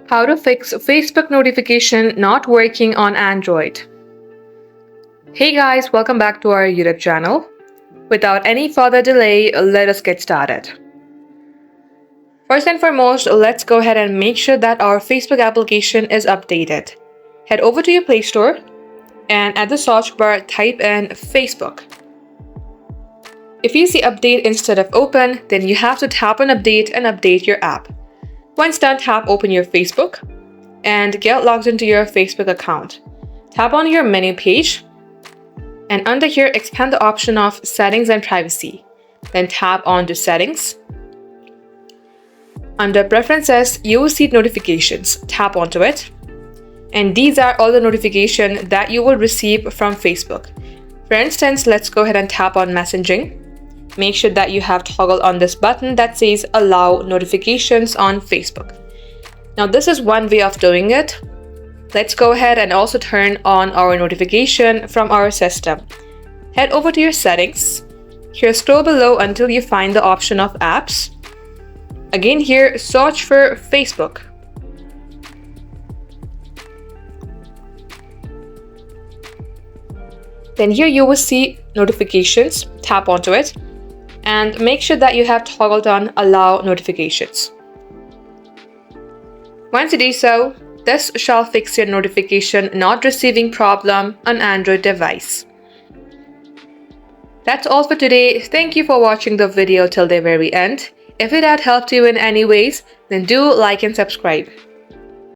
How to fix Facebook notification not working on Android. Hey guys, welcome back to our YouTube channel. Without any further delay, let us get started. First and foremost, let's go ahead and make sure that our Facebook application is updated. Head over to your Play Store and at the search bar, type in Facebook. If you see update instead of open, then you have to tap on update and update your app. Once done, tap open your Facebook and get logged into your Facebook account. Tap on your menu page and under here expand the option of settings and privacy. Then tap on to settings. Under preferences, you will see notifications. Tap onto it. And these are all the notifications that you will receive from Facebook. For instance, let's go ahead and tap on messaging. Make sure that you have toggled on this button that says allow notifications on Facebook. Now this is one way of doing it. Let's go ahead and also turn on our notification from our system. Head over to your settings. Here scroll below until you find the option of apps. Again here search for Facebook. Then here you will see notifications. Tap onto it. And make sure that you have toggled on allow notifications. Once you do so, this shall fix your notification not receiving problem on Android device. That's all for today. Thank you for watching the video till the very end. If it had helped you in any ways, then do like and subscribe.